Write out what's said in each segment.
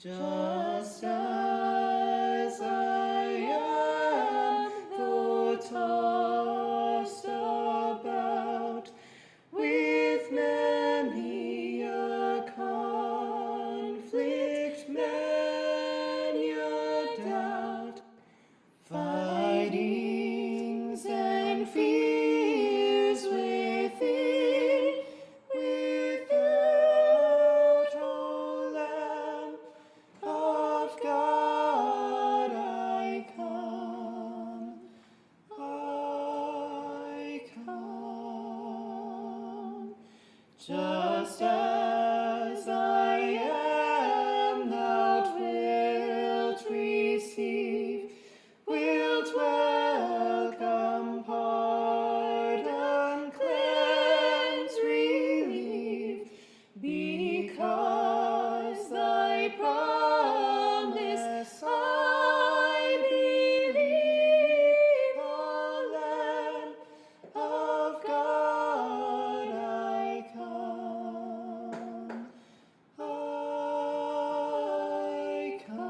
Just as I am, though tossed about with many a conflict, many a doubt, fightings and fears within, without, O Lamb of God, I come, just as I am, thou wilt receive, wilt welcome, pardon, cleanse, relieve, because thy promise I believe, O Lamb of God, I come, I come.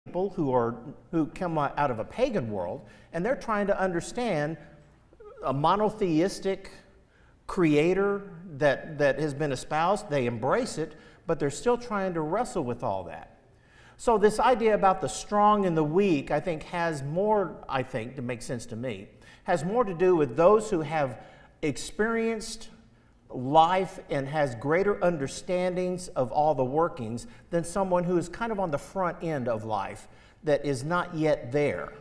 People who come out of a pagan world, and they're trying to understand a monotheistic creator that has been espoused. They embrace it, but they're still trying to wrestle with all that. So this idea about the strong and the weak, I think, to make sense to me, has more to do with those who have experienced life and has greater understandings of all the workings than someone who is kind of on the front end of life that is not yet there.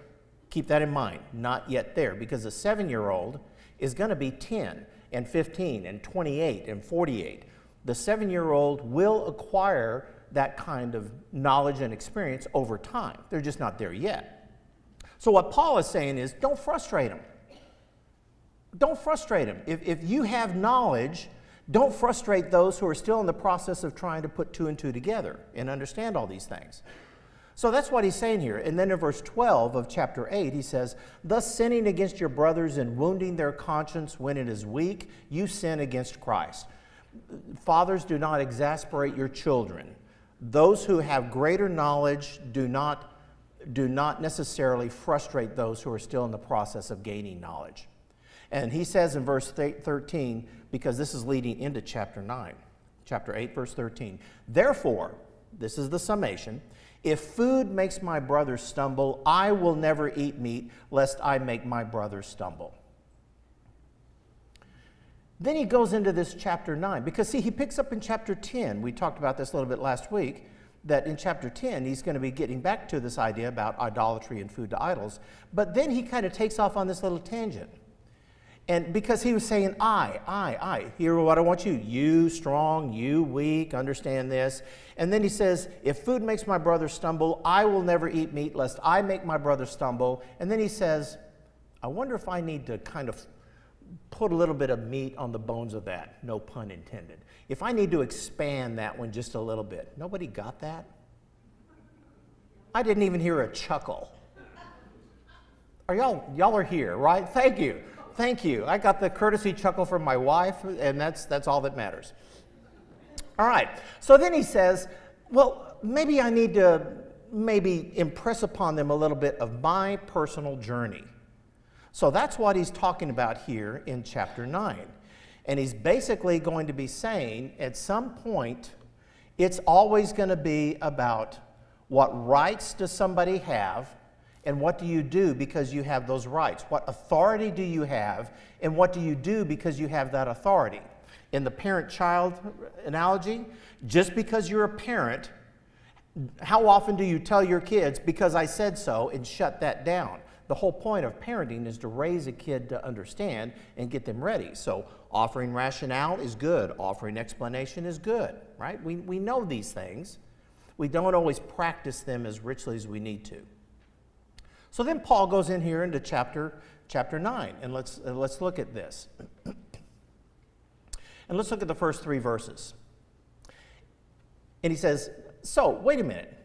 Keep that in mind, not yet there, because a 7-year-old is going to be 10 and 15 and 28 and 48. The 7-year-old will acquire that kind of knowledge and experience over time. They're just not there yet. So what Paul is saying is, don't frustrate them. Don't frustrate them. If you have knowledge, don't frustrate those who are still in the process of trying to put 2 and 2 together and understand all these things. So that's what he's saying here. And then in verse 12 of chapter 8, he says, thus sinning against your brothers and wounding their conscience when it is weak, you sin against Christ. Fathers, do not exasperate your children. Those who have greater knowledge do not necessarily frustrate those who are still in the process of gaining knowledge. And he says in verse 13, because this is leading into chapter 9, chapter 8, verse 13, therefore, this is the summation, if food makes my brother stumble, I will never eat meat, lest I make my brother stumble. Then he goes into this chapter 9, because see, he picks up in chapter 10. We talked about this a little bit last week, that in chapter 10, he's going to be getting back to this idea about idolatry and food to idols. But then he kind of takes off on this little tangent. And because he was saying, I, hear what I want you strong, you weak, understand this. And then he says, if food makes my brother stumble, I will never eat meat, lest I make my brother stumble. And then he says, I wonder if I need to kind of put a little bit of meat on the bones of that, no pun intended. If I need to expand that one just a little bit. Nobody got that? I didn't even hear a chuckle. Y'all are here, right? Thank you. Thank you. I got the courtesy chuckle from my wife, and that's all that matters. All right. So then he says, well, maybe I need to impress upon them a little bit of my personal journey. So that's what he's talking about here in chapter 9. And he's basically going to be saying, at some point, it's always going to be about what rights does somebody have, and what do you do because you have those rights? What authority do you have, and what do you do because you have that authority? In the parent-child analogy, just because you're a parent, how often do you tell your kids, because I said so, and shut that down? The whole point of parenting is to raise a kid to understand and get them ready. So offering rationale is good. Offering explanation is good, right? We know these things. We don't always practice them as richly as we need to. So then Paul goes in here into chapter 9, and let's look at this. And let's look at the first 3 verses. And he says, so, wait a minute.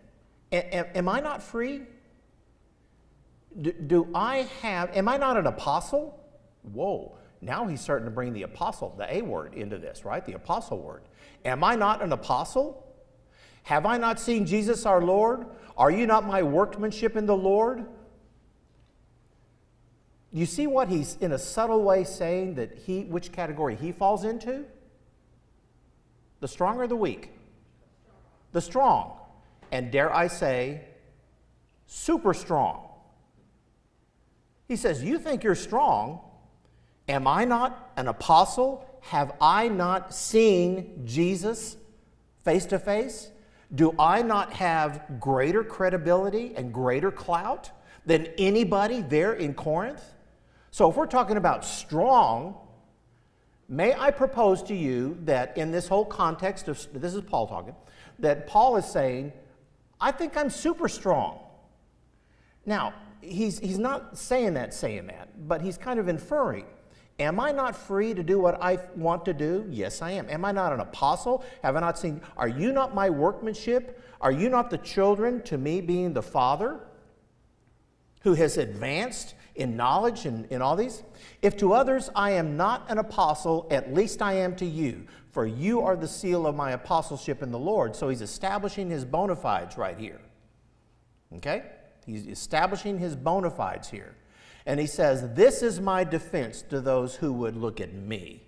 Am I not free? Am I not an apostle? Whoa, now he's starting to bring the apostle, the A word, into this, right? The apostle word. Am I not an apostle? Have I not seen Jesus our Lord? Are you not my workmanship in the Lord? You see what he's in a subtle way saying that which category he falls into? The strong or the weak? The strong. And dare I say, super strong. He says, you think you're strong. Am I not an apostle? Have I not seen Jesus face to face? Do I not have greater credibility and greater clout than anybody there in Corinth? So if we're talking about strong, may I propose to you that in this whole context of, this is Paul talking, that Paul is saying, I think I'm super strong. Now, he's not saying that, but he's kind of inferring. Am I not free to do what I want to do? Yes, I am. Am I not an apostle? Have I not seen? Are you not my workmanship? Are you not the children to me being the Father who has advanced in knowledge and in all these? If to others I am not an apostle, at least I am to you, for you are the seal of my apostleship in the Lord. So he's establishing his bona fides right here. Okay? He's establishing his bona fides here. And he says, this is my defense to those who would look at me.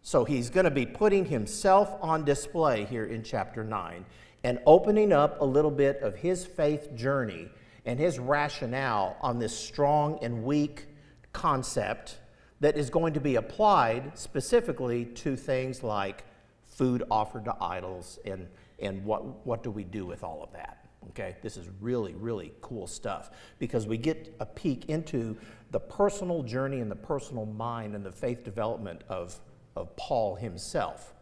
So he's going to be putting himself on display here in chapter 9. and opening up a little bit of his faith journey and his rationale on this strong and weak concept that is going to be applied specifically to things like food offered to idols and what do we do with all of that. Okay, this is really, really cool stuff because we get a peek into the personal journey and the personal mind and the faith development of Paul himself.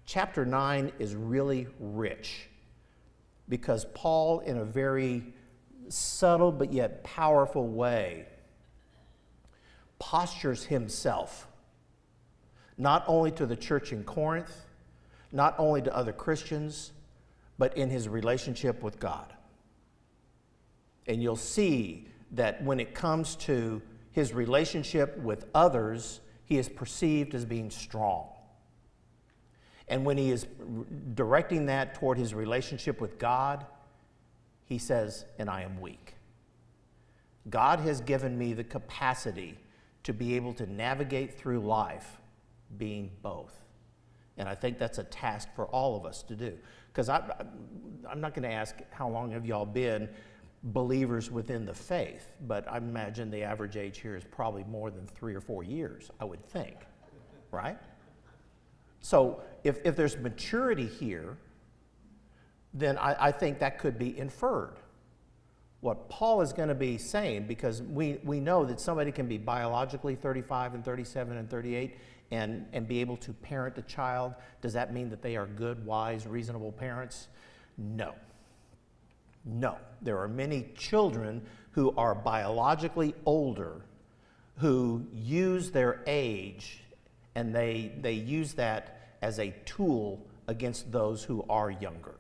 Chapter 9 is really rich because Paul, in a very subtle but yet powerful way, postures himself not only to the church in Corinth, not only to other Christians, but in his relationship with God. And you'll see that when it comes to his relationship with others, he is perceived as being strong. And when he is directing that toward his relationship with God, he says, and I am weak. God has given me the capacity to be able to navigate through life being both. And I think that's a task for all of us to do. Because I'm not going to ask how long have y'all been believers within the faith, but I imagine the average age here is probably more than 3 or 4 years, I would think, right? So if there's maturity here, then I think that could be inferred. What Paul is going to be saying, because we know that somebody can be biologically 35 and 37 and 38 and be able to parent a child. Does that mean that they are good, wise, reasonable parents? No. No. There are many children who are biologically older who use their age and they use that as a tool against those who are younger.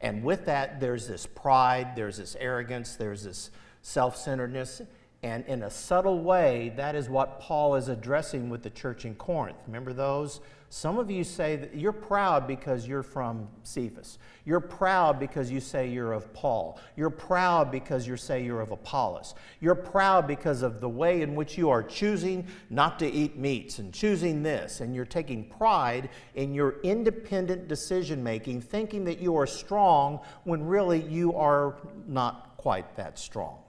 And with that, there's this pride, there's this arrogance, there's this self-centeredness. And in a subtle way, that is what Paul is addressing with the church in Corinth. Remember those? Some of you say that you're proud because you're from Cephas. You're proud because you say you're of Paul. You're proud because you say you're of Apollos. You're proud because of the way in which you are choosing not to eat meats and choosing this. And you're taking pride in your independent decision making, thinking that you are strong when really you are not quite that strong.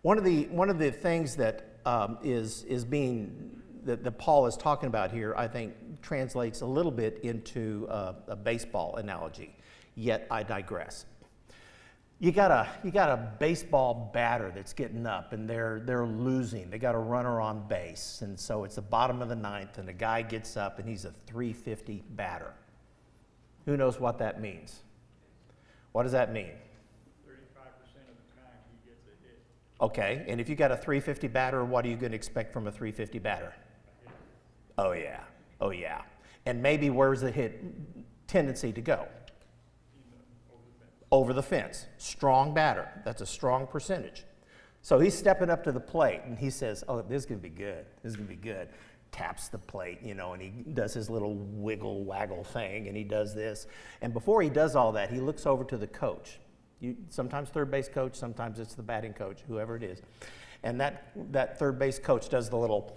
One of the things that is being that Paul is talking about here, I think, translates a little bit into a baseball analogy. Yet I digress. You got a baseball batter that's getting up and they're losing. They got a runner on base, and so it's the bottom of the ninth, and the guy gets up and he's a .350 batter. Who knows what that means? What does that mean? Okay, and if you got a .350 batter, what are you going to expect from a .350 batter? Oh yeah, oh yeah. And maybe where's the hit tendency to go? Over the fence. Strong batter. That's a strong percentage. So he's stepping up to the plate and he says, oh, this is going to be good. This is going to be good. Taps the plate, and he does his little wiggle waggle thing and he does this. And before he does all that, he looks over to the coach. Sometimes third base coach, sometimes it's the batting coach, whoever it is. And that third base coach does the little,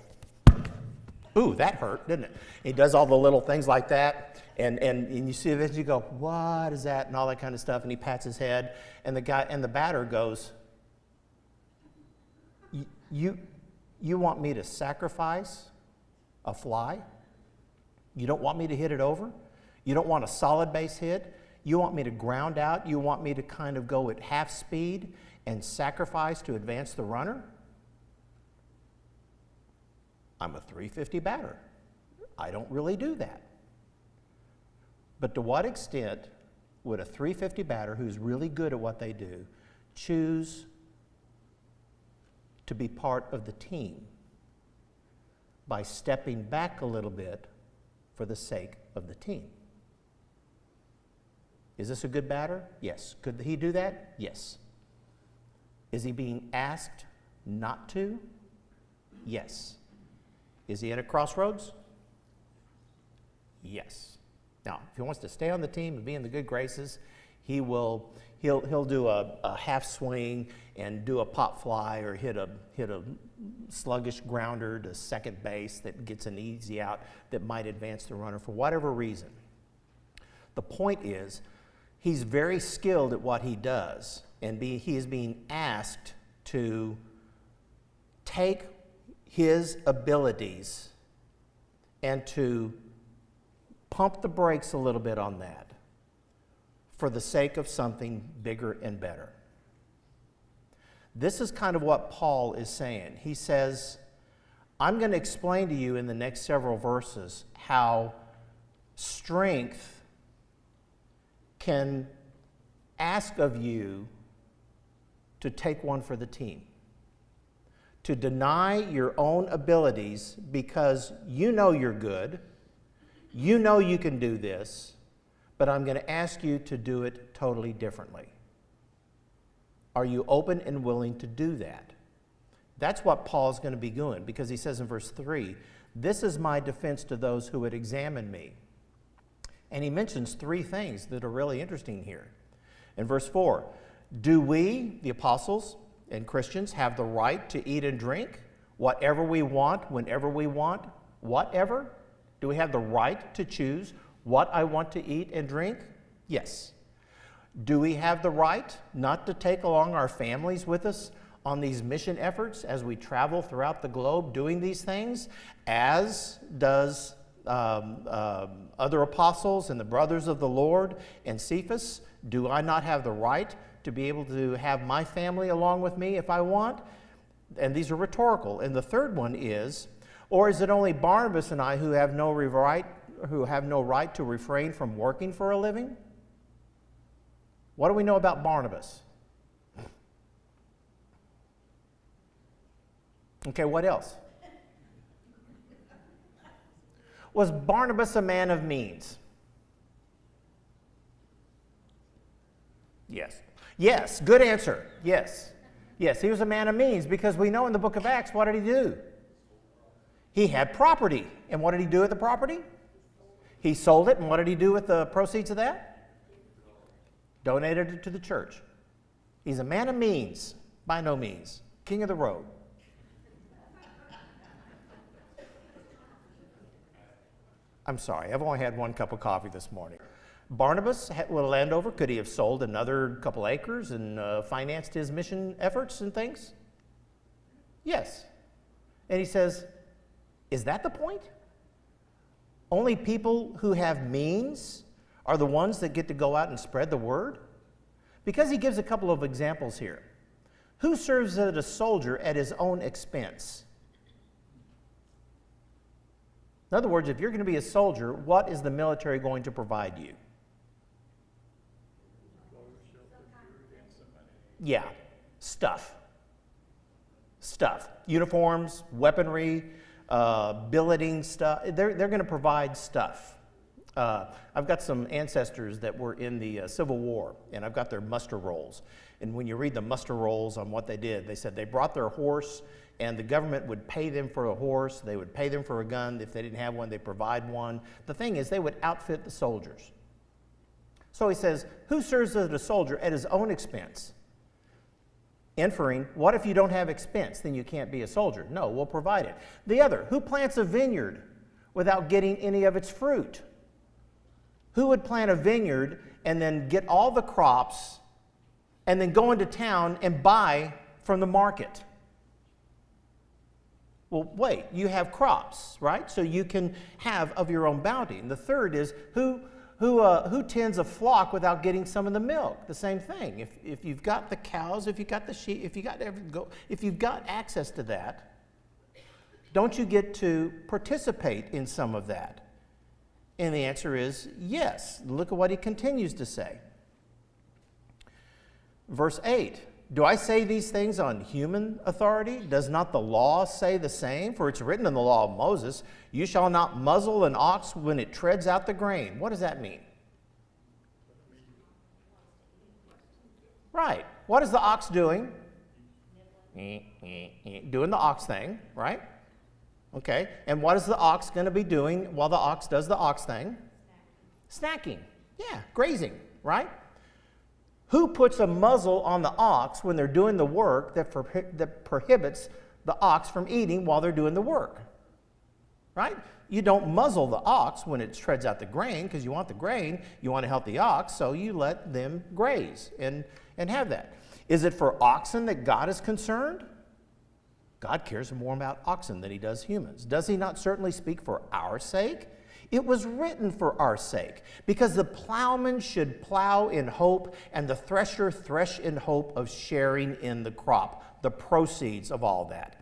ooh, that hurt, didn't it? He does all the little things like that. And you see this, you go, what is that? And all that kind of stuff. And he pats his head. And the batter goes, you want me to sacrifice a fly? You don't want me to hit it over? You don't want a solid base hit? You want me to ground out? You want me to kind of go at half speed and sacrifice to advance the runner? I'm a .350 batter. I don't really do that. But to what extent would a .350 batter who's really good at what they do choose to be part of the team by stepping back a little bit for the sake of the team? Is this a good batter? Yes. Could he do that? Yes. Is he being asked not to? Yes. Is he at a crossroads? Yes. Now, if he wants to stay on the team and be in the good graces, he'll do a half swing and do a pop fly or hit a sluggish grounder to second base that gets an easy out that might advance the runner for whatever reason. The point is, he's very skilled at what he does, and he is being asked to take his abilities and to pump the brakes a little bit on that for the sake of something bigger and better. This is kind of what Paul is saying. He says, I'm going to explain to you in the next several verses how strength can ask of you to take one for the team, to deny your own abilities because you know you're good, you know you can do this, but I'm going to ask you to do it totally differently. Are you open and willing to do that? That's what Paul's going to be doing, because he says in verse 3, this is my defense to those who would examine me. And he mentions three things that are really interesting here. In verse 4, do we, the apostles and Christians, have the right to eat and drink whatever we want, whenever we want, whatever? Do we have the right to choose what I want to eat and drink? Yes. Do we have the right not to take along our families with us on these mission efforts as we travel throughout the globe doing these things, as does other apostles and the brothers of the Lord and Cephas? Do I not have the right to be able to have my family along with me if I want? And these are rhetorical. And the third one is, or is it only Barnabas and I who have no right to refrain from working for a living? What do we know about Barnabas? Okay, what else? Was Barnabas a man of means? Yes. Yes, good answer. Yes. Yes, he was a man of means, because we know in the book of Acts, what did he do? He had property. And what did he do with the property? He sold it, and what did he do with the proceeds of that? Donated it to the church. He's a man of means, by no means. King of the road. I'm sorry, I've only had one cup of coffee this morning. Barnabas with a Landover, could he have sold another couple acres and financed his mission efforts and things? Yes. And he says, is that the point? Only people who have means are the ones that get to go out and spread the word? Because he gives a couple of examples here. Who serves as a soldier at his own expense? In other words, if you're going to be a soldier, what is the military going to provide you? Yeah, stuff. Stuff. Uniforms, weaponry, billeting stuff. They're going to provide stuff. I've got some ancestors that were in the Civil War, and I've got their muster rolls. And when you read the muster rolls on what they did, they said they brought their horse, and the government would pay them for a horse. They would pay them for a gun. If they didn't have one, they'd provide one. The thing is, they would outfit the soldiers. So he says, who serves as a soldier at his own expense? Inferring, what if you don't have expense? Then you can't be a soldier. No, we'll provide it. The other, who plants a vineyard without getting any of its fruit? Who would plant a vineyard and then get all the crops and then go into town and buy from the market? Well, wait, you have crops, right? So you can have of your own bounty. And the third is, who tends a flock without getting some of the milk? The same thing. If you've got the cows, if you've got the sheep, if you've got access to that, don't you get to participate in some of that? And the answer is yes. Look at what he continues to say. Verse 8, do I say these things on human authority? Does not the law say the same? For it's written in the law of Moses, you shall not muzzle an ox when it treads out the grain. What does that mean? Right. What is the ox doing? Doing the ox thing, right? Okay. And what is the ox going to be doing while the ox does the ox thing? Snacking. Yeah, grazing, right? Who puts a muzzle on the ox when they're doing the work that prohibits the ox from eating while they're doing the work? right? You don't muzzle the ox when it treads out the grain because you want the grain, you want to help the ox, so you let them graze and have that. Is it for oxen that God is concerned? God cares more about oxen than he does humans. Does he not certainly speak for our sake? It was written for our sake, because the plowman should plow in hope and the thresher thresh in hope of sharing in the crop, the proceeds of all that.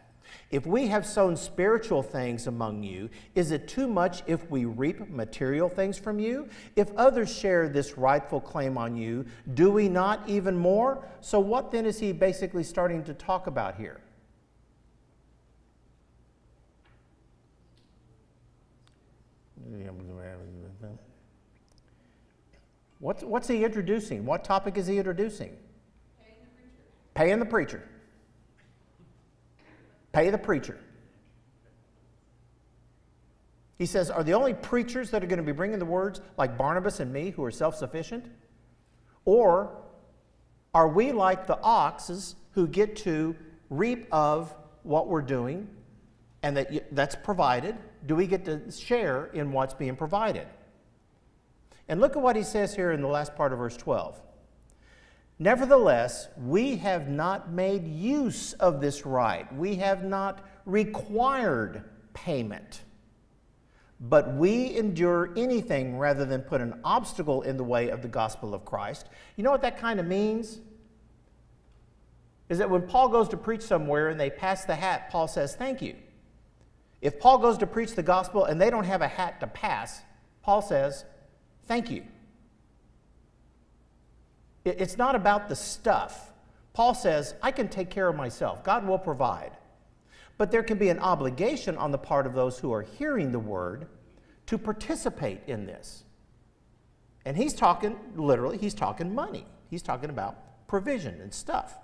If we have sown spiritual things among you, is it too much if we reap material things from you? If others share this rightful claim on you, do we not even more? So what then is he basically starting to talk about here? What's he introducing? What topic is he introducing? Paying the preacher. Pay the preacher. He says, are the only preachers that are going to be bringing the words like Barnabas and me who are self-sufficient? Or are we like the oxes who get to reap of what we're doing and that's provided? Do we get to share in what's being provided? And look at what he says here in the last part of verse 12. Nevertheless, we have not made use of this right. We have not required payment. But we endure anything rather than put an obstacle in the way of the gospel of Christ. You know what that kind of means? Is that when Paul goes to preach somewhere and they pass the hat, Paul says, thank you. If Paul goes to preach the gospel and they don't have a hat to pass, Paul says, thank you. It's not about the stuff. Paul says, I can take care of myself. God will provide. But there can be an obligation on the part of those who are hearing the word to participate in this. And he's talking, literally, he's talking money. He's talking about provision and stuff.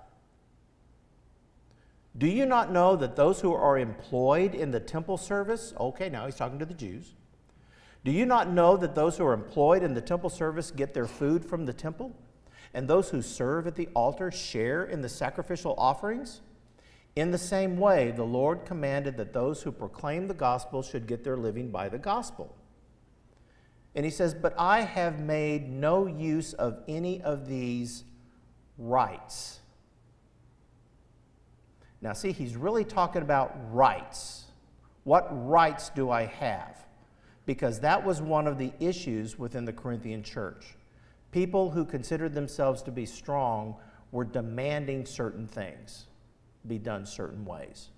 Do you not know that those who are employed in the temple service, okay, now he's talking to the Jews. Do you not know that those who are employed in the temple service get their food from the temple? And those who serve at the altar share in the sacrificial offerings? In the same way, the Lord commanded that those who proclaim the gospel should get their living by the gospel. And he says, but I have made no use of any of these rights. Now see, he's really talking about rights. What rights do I have? Because that was one of the issues within the Corinthian church. People who considered themselves to be strong were demanding certain things be done certain ways,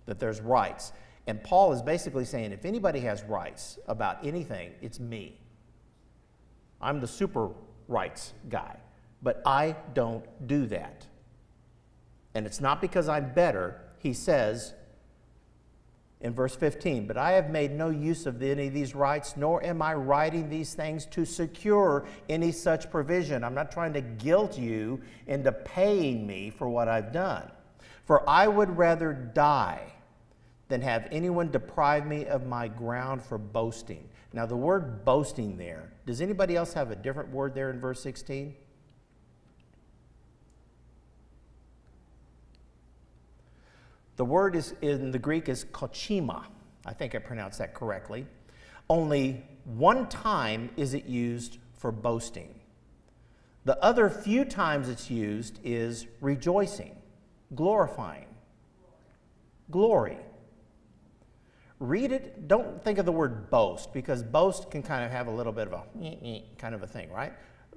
that there's rights. And Paul is basically saying, if anybody has rights about anything, it's me. I'm the super rights guy, but I don't do that. And it's not because I'm better. He says in verse 15, but I have made no use of any of these rights, nor am I writing these things to secure any such provision. I'm not trying to guilt you into paying me for what I've done. For I would rather die than have anyone deprive me of my ground for boasting. Now the word boasting there, does anybody else have a different word there in verse 16? The word is in the Greek is kochima. I think I pronounced that correctly. Only one time is it used for boasting. The other few times it's used is rejoicing, glorifying, glory. Read it. Don't think of the word boast, because boast can kind of have a little bit of a kind of a thing, right?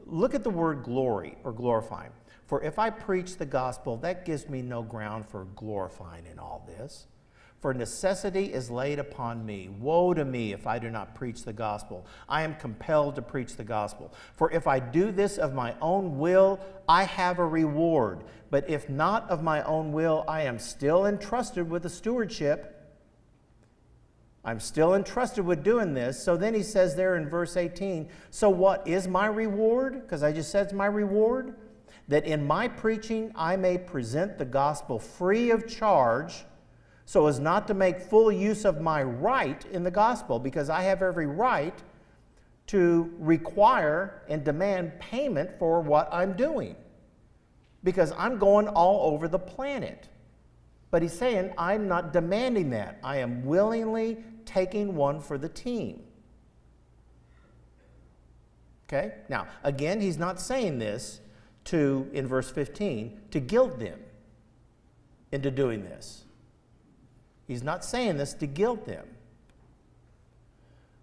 Look at the word glory or glorifying. For if I preach the gospel, that gives me no ground for glorifying in all this. For necessity is laid upon me. Woe to me if I do not preach the gospel. I am compelled to preach the gospel. For if I do this of my own will, I have a reward. But if not of my own will, I am still entrusted with the stewardship. I'm still entrusted with doing this. So then he says there in verse 18, so what is my reward? Because I just said it's my reward. That in my preaching I may present the gospel free of charge, so as not to make full use of my right in the gospel, because I have every right to require and demand payment for what I'm doing, because I'm going all over the planet. But he's saying, I'm not demanding that. I am willingly taking one for the team. Okay? Now, again, he's not saying this in verse 15, to guilt them into doing this. He's not saying this to guilt them.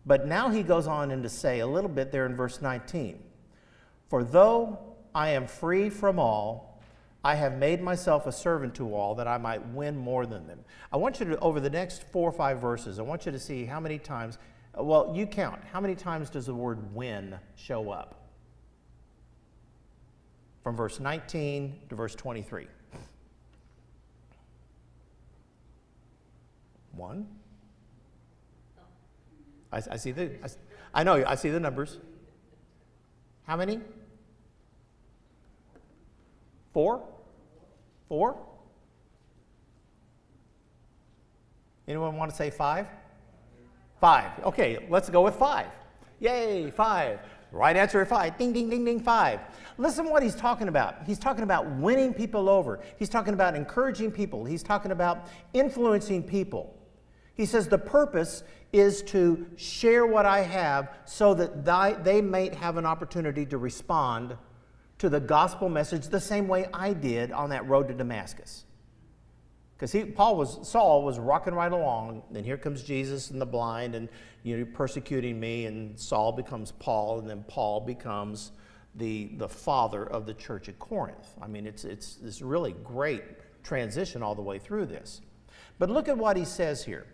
But now he goes on and to say a little bit there in verse 19. For though I am free from all, I have made myself a servant to all, that I might win more than them. I want you to, over the next 4 or 5 verses, I want you to see how many times, well, you count. How many times does the word win show up? From verse 19 to verse 23. 1. I see I see the numbers. How many? 4? 4? Anyone want to say 5? 5. Okay, let's go with 5. Yay, 5. Right answer is 5. Ding, ding, ding, ding, 5. Listen to what he's talking about. He's talking about winning people over. He's talking about encouraging people. He's talking about influencing people. He says the purpose is to share what I have so that they may have an opportunity to respond to the gospel message the same way I did on that road to Damascus. Because Saul was rocking right along, and here comes Jesus and the blind, and persecuting me, and Saul becomes Paul, and then Paul becomes the father of the church at Corinth. I mean, it's this really great transition all the way through this. But look at what he says here.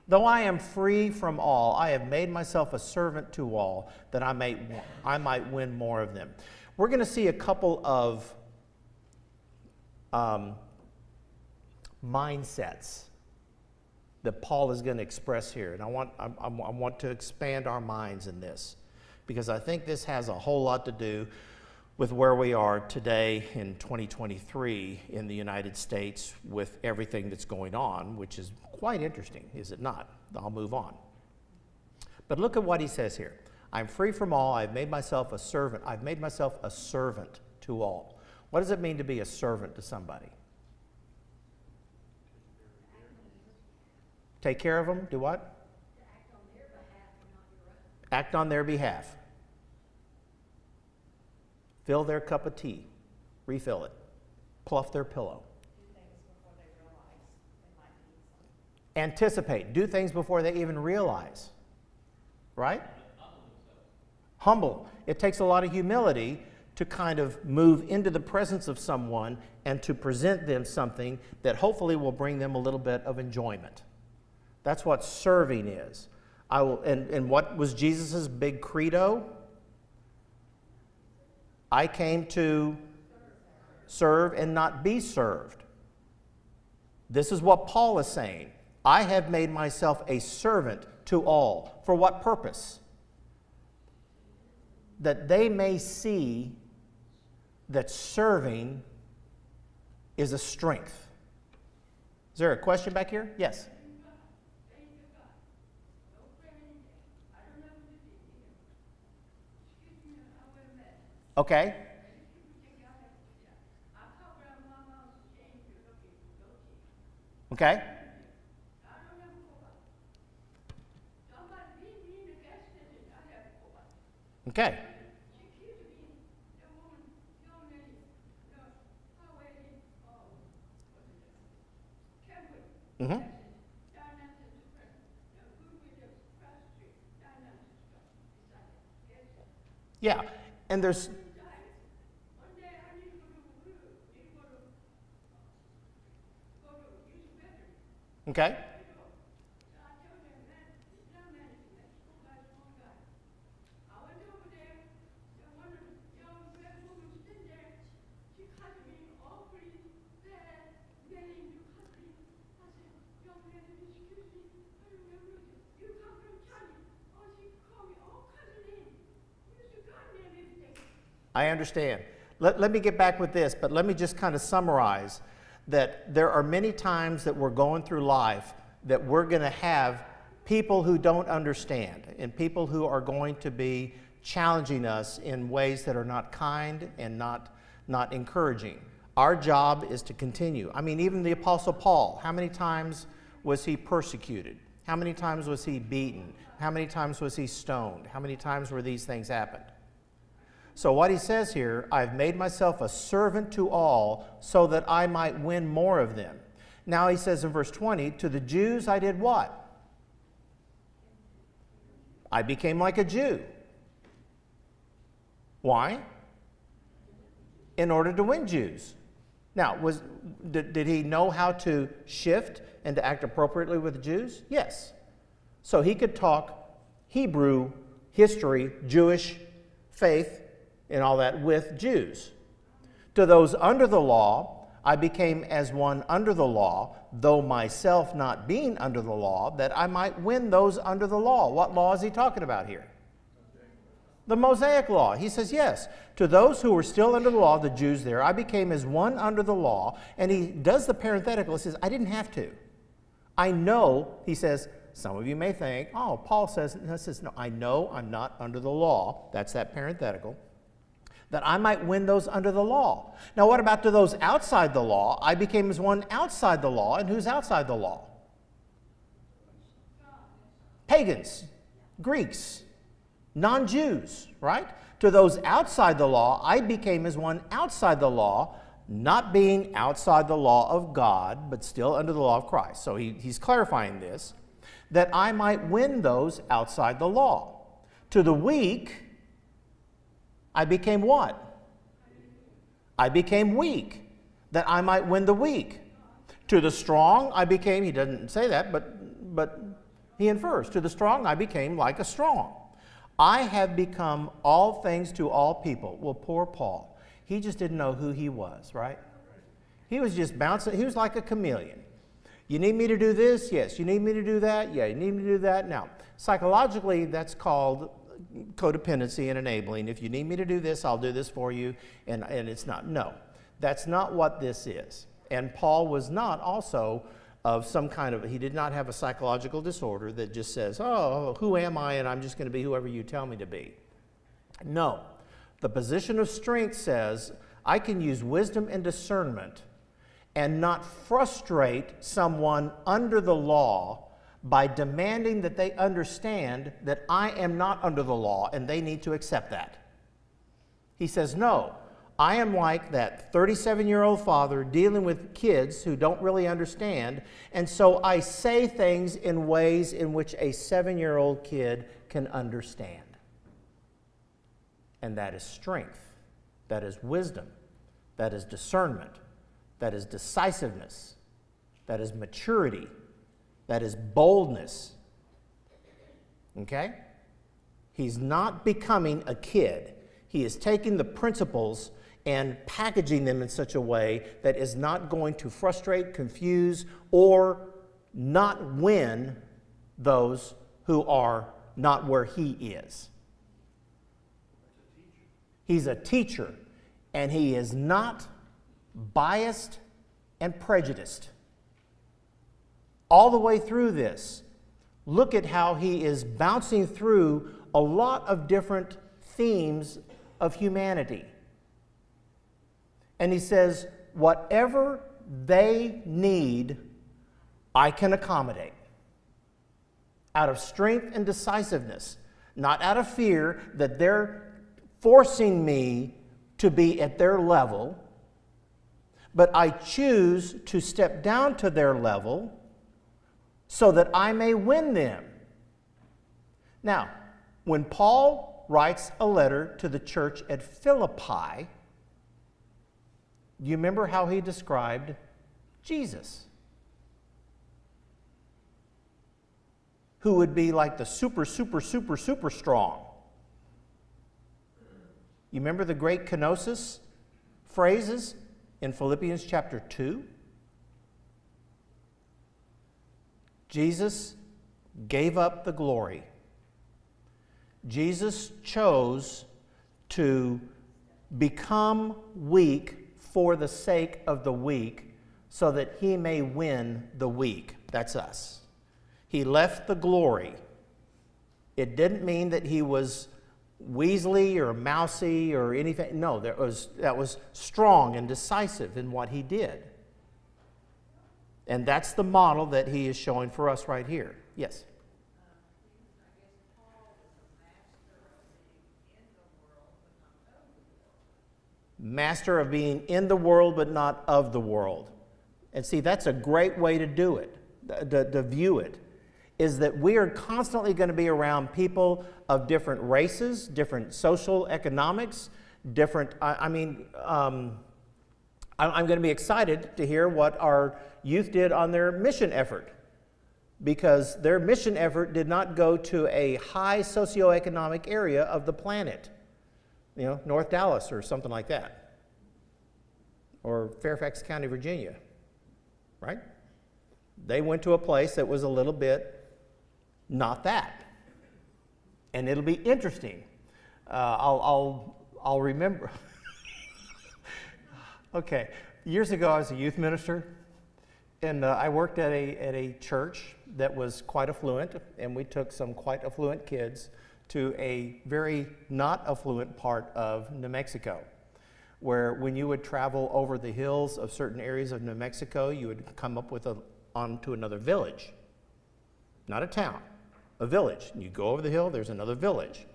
Though I am free from all, I have made myself a servant to all, that I might win more of them. We're going to see a couple of mindsets that Paul is going to express here, and I want to expand our minds in this, because I think this has a whole lot to do with where we are today in 2023 in the United States with everything that's going on, which is quite interesting, is it not? I'll move on. But look at what he says here. I'm free from all. I've made myself a servant. I've made myself a servant to all. What does it mean to be a servant to somebody? Take care of them? Do what? Act on their behalf and not your own. Act on their behalf. Fill their cup of tea. Refill it. Pluff their pillow. Do things before they realize they might need something. Anticipate. Do things before they even realize. Right? Humble. It takes a lot of humility to kind of move into the presence of someone and to present them something that hopefully will bring them a little bit of enjoyment. That's what serving is. And what was Jesus' big credo? I came to serve and not be served. This is what Paul is saying. I have made myself a servant to all. For what purpose? That they may see that serving is a strength. Is there a question back here? Yes. Okay. Okay. Okay. Mm-hmm. Yeah, and there's... Okay. I understand. Let me get back with this, but let me just kind of summarize that there are many times that we're going through life that we're going to have people who don't understand and people who are going to be challenging us in ways that are not kind and not encouraging. Our job is to continue. I mean, even the Apostle Paul, how many times was he persecuted? How many times was he beaten? How many times was he stoned? How many times were these things happened? So what he says here, I've made myself a servant to all so that I might win more of them. Now he says in verse 20, to the Jews I did what? I became like a Jew. Why? In order to win Jews. Now, did he know how to shift and to act appropriately with the Jews? Yes. So he could talk Hebrew, history, Jewish faith, and all that with Jews. To those under the law, I became as one under the law, though myself not being under the law, that I might win those under the law. What law is he talking about here? The Mosaic law. He says, yes, to those who were still under the law, the Jews there, I became as one under the law. And he does the parenthetical. He says, I didn't have to. I know, he says, some of you may think, oh, Paul says, no, I know I'm not under the law. That's that parenthetical. That I might win those under the law. Now, what about to those outside the law? I became as one outside the law. And who's outside the law? Pagans, Greeks, non-Jews, right? To those outside the law, I became as one outside the law, not being outside the law of God, but still under the law of Christ. So he's clarifying this, that I might win those outside the law. To the weak, I became what? I became weak, that I might win the weak. To the strong, I became, he doesn't say that, but he infers, to the strong, I became like a strong. I have become all things to all people. Well, poor Paul. He just didn't know who he was, right? He was just bouncing. He was like a chameleon. You need me to do this? Yes. You need me to do that? Yeah. You need me to do that? Now, psychologically, that's called codependency and enabling. If you need me to do this, I'll do this for you. And it's not. No, that's not what this is. And Paul was not also of some kind of, he did not have a psychological disorder that just says, oh, who am I, and I'm just going to be whoever you tell me to be. No. The position of strength says, I can use wisdom and discernment and not frustrate someone under the law by demanding that they understand that I am not under the law and they need to accept that. He says, no. I am like that 37-year-old father dealing with kids who don't really understand, and so I say things in ways in which a 7-year-old kid can understand. And that is strength, that is wisdom, that is discernment, that is decisiveness, that is maturity, that is boldness. Okay? He's not becoming a kid. He is taking the principles and packaging them in such a way that is not going to frustrate, confuse, or not win those who are not where he is. He's a teacher, and he is not biased and prejudiced. All the way through this, look at how he is bouncing through a lot of different themes of humanity. And he says, whatever they need, I can accommodate. Out of strength and decisiveness, not out of fear that they're forcing me to be at their level, but I choose to step down to their level so that I may win them. Now, when Paul writes a letter to the church at Philippi, do you remember how he described Jesus? Who would be like the super strong. You remember the great kenosis phrases in Philippians chapter 2? Jesus gave up the glory. Jesus chose to become weak for the sake of the weak, so that he may win the weak. That's us. He left the glory. It didn't mean that he was weaselly or mousy or anything. No, that was strong and decisive in what he did. And that's the model that he is showing for us right here. Yes? Master of being in the world but not of the world. And see, that's a great way to do it, to view it, is that we are constantly going to be around people of different races, different social economics, different, I'm going to be excited to hear what our youth did on their mission effort, because their mission effort did not go to a high socioeconomic area of the planet, North Dallas or something like that, or Fairfax County, Virginia, right? They went to a place that was a little bit not that, and it'll be interesting. I'll remember. Okay, years ago I was a youth minister, and I worked at a church that was quite affluent, and we took some quite affluent kids to a very not affluent part of New Mexico, where when you would travel over the hills of certain areas of New Mexico, you would come up with onto another village, not a town, a village. And you go over the hill, there's another village.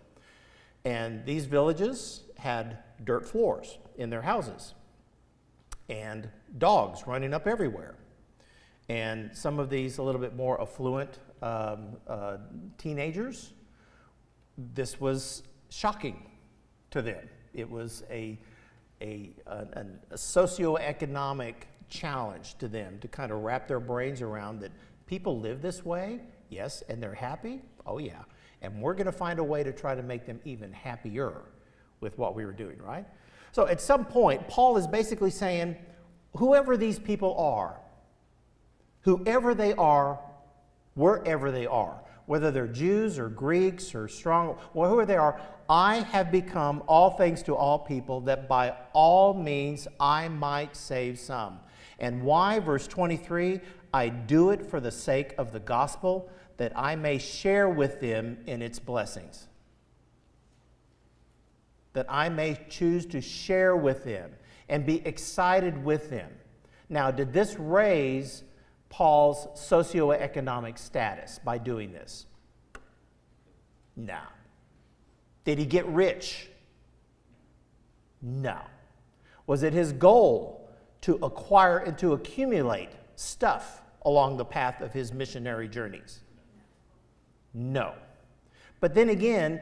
And these villages had dirt floors in their houses and dogs running up everywhere. And some of these a little bit more affluent teenagers, this was shocking to them. It was a socioeconomic challenge to them to kind of wrap their brains around that people live this way, yes, and they're happy, oh yeah, and we're going to find a way to try to make them even happier with what we were doing, right? So at some point, Paul is basically saying, whoever these people are, whoever they are, wherever they are, whether they're Jews or Greeks or strong, whoever they are, I have become all things to all people, that by all means I might save some. And why? Verse 23, I do it for the sake of the gospel, that I may share with them in its blessings. That I may choose to share with them and be excited with them. Now, did this raise Paul's socioeconomic status by doing this? No. Did he get rich? No. Was it his goal to acquire and to accumulate stuff along the path of his missionary journeys? No. But then again,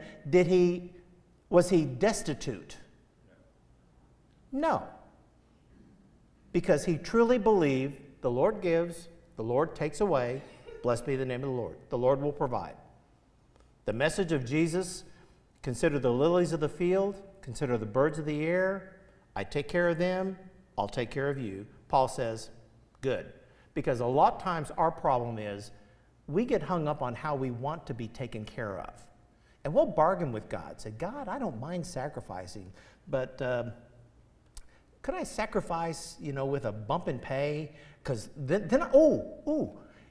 was he destitute? No. Because he truly believed the Lord gives, the Lord takes away, blessed be the name of the Lord. The Lord will provide. The message of Jesus, consider the lilies of the field, consider the birds of the air, I take care of them, I'll take care of you. Paul says, good. Because a lot of times our problem is we get hung up on how we want to be taken care of. And we'll bargain with God, say, God, I don't mind sacrificing, but could I sacrifice, with a bump in pay? Because then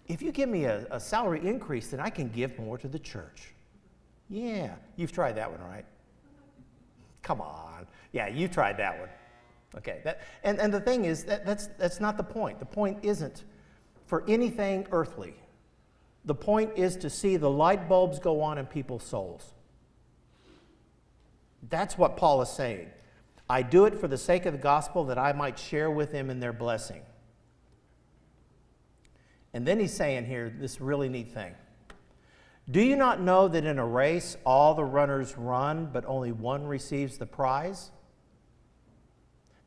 if you give me a salary increase, then I can give more to the church. Yeah, you've tried that one, right? Come on. Yeah, you tried that one. Okay, and the thing is, that's not the point. The point isn't for anything earthly. The point is to see the light bulbs go on in people's souls. That's what Paul is saying. I do it for the sake of the gospel, that I might share with them in their blessing. And then he's saying here this really neat thing. Do you not know that in a race all the runners run, but only one receives the prize?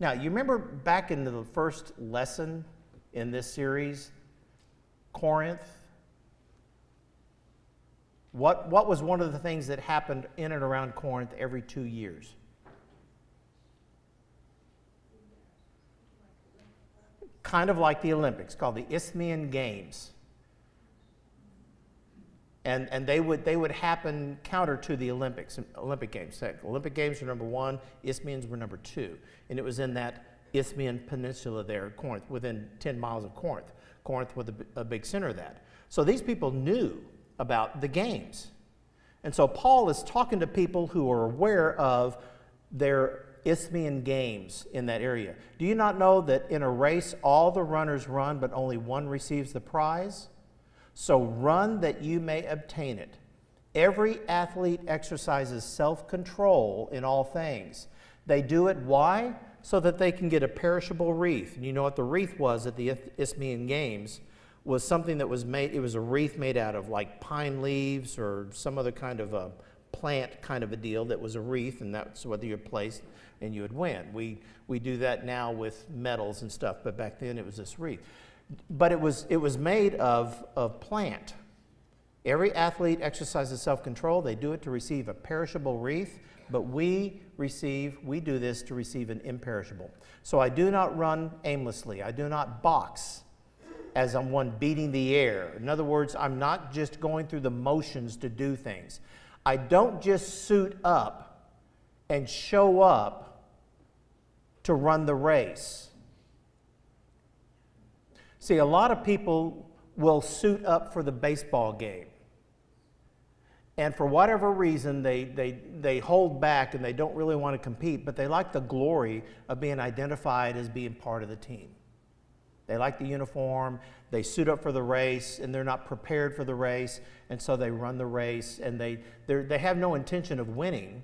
Now, you remember back in the first lesson in this series, Corinth? What was one of the things that happened in and around Corinth every 2 years? Kind of like the Olympics, called the Isthmian Games. And they would happen counter to the Olympic Games. Olympic Games were number 1, Isthmians were number 2. And it was in that Isthmian Peninsula there, Corinth, within 10 miles of Corinth. Corinth was a big center of that. So these people knew about the games. And so Paul is talking to people who are aware of their Isthmian games in that area. Do you not know that in a race all the runners run, but only one receives the prize? So run that you may obtain it. Every athlete exercises self-control in all things. They do it, why? So that they can get a perishable wreath. And you know what the wreath was at the Isthmian Games? Was something that was made, it was a wreath made out of like pine leaves or some other kind of a plant kind of a deal that was a wreath, and that's what you placed and you would win. We do that now with medals and stuff, but back then it was this wreath. But it was made of plant. Every athlete exercises self-control. They do it to receive a perishable wreath, but we do this to receive an imperishable. So I do not run aimlessly. I do not box as I'm one beating the air. In other words, I'm not just going through the motions to do things. I don't just suit up and show up to run the race. See, a lot of people will suit up for the baseball game. And for whatever reason, they hold back and they don't really want to compete, but they like the glory of being identified as being part of the team. They like the uniform, they suit up for the race, and they're not prepared for the race, and so they run the race, and they have no intention of winning.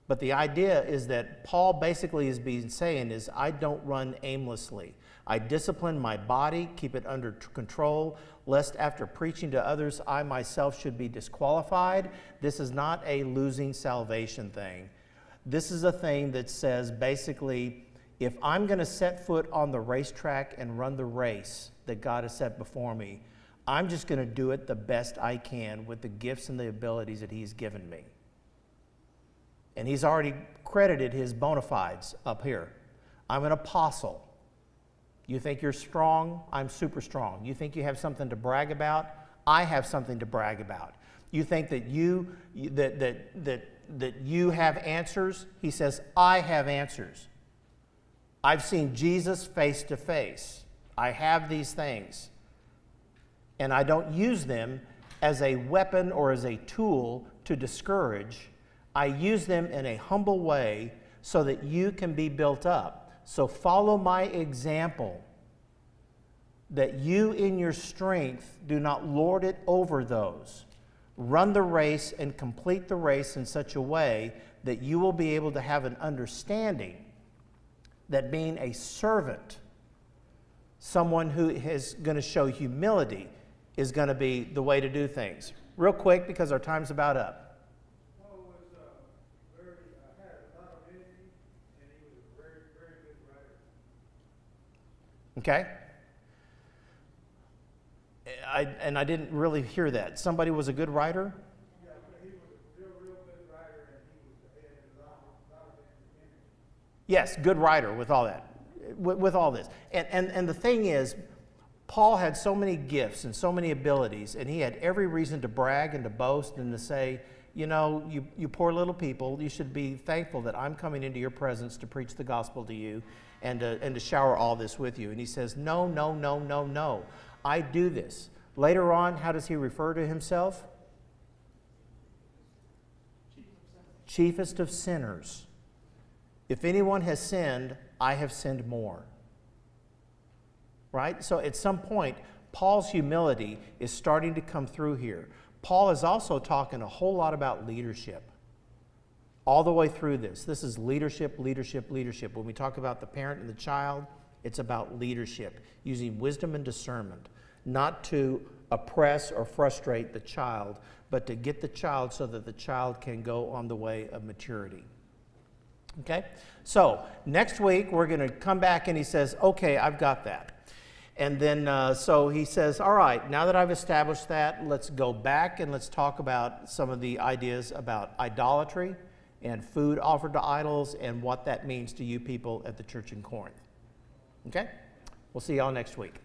But the idea is that Paul basically is being saying is, I don't run aimlessly. I discipline my body, keep it under control, lest after preaching to others, I myself should be disqualified. This is not a losing salvation thing. This is a thing that says basically, if I'm going to set foot on the racetrack and run the race that God has set before me, I'm just going to do it the best I can with the gifts and the abilities that He's given me. And He's already credited His bona fides up here. I'm an apostle. You think you're strong? I'm super strong. You think you have something to brag about? I have something to brag about. You think that you have answers? He says, I have answers. I've seen Jesus face to face. I have these things. And I don't use them as a weapon or as a tool to discourage. I use them in a humble way so that you can be built up. So follow my example, that you in your strength do not lord it over those. Run the race and complete the race in such a way that you will be able to have an understanding that being a servant, someone who is going to show humility, is going to be the way to do things. Real quick, because our time's about up. Paul had a lot of energy, and he was a very, very good writer. Okay. I didn't really hear that. Somebody was a good writer? Yeah, but he was a real good writer, and he had a lot of energy. Yes, good writer with all that, with all this. And the thing is, Paul had so many gifts and so many abilities, and he had every reason to brag and to boast and to say, you know, you poor little people, you should be thankful that I'm coming into your presence to preach the gospel to you and to shower all this with you. And he says, no, no, no, no, no. I do this. Later on, how does he refer to himself? Chiefest of sinners. If anyone has sinned, I have sinned more. Right? So at some point, Paul's humility is starting to come through here. Paul is also talking a whole lot about leadership. All the way through this. This is leadership, leadership, leadership. When we talk about the parent and the child, it's about leadership, using wisdom and discernment, not to oppress or frustrate the child, but to get the child so that the child can go on the way of maturity. Okay? So, next week, we're going to come back and he says, okay, I've got that. And then, so he says, all right, now that I've established that, let's go back and let's talk about some of the ideas about idolatry and food offered to idols and what that means to you people at the church in Corinth. Okay? We'll see y'all next week.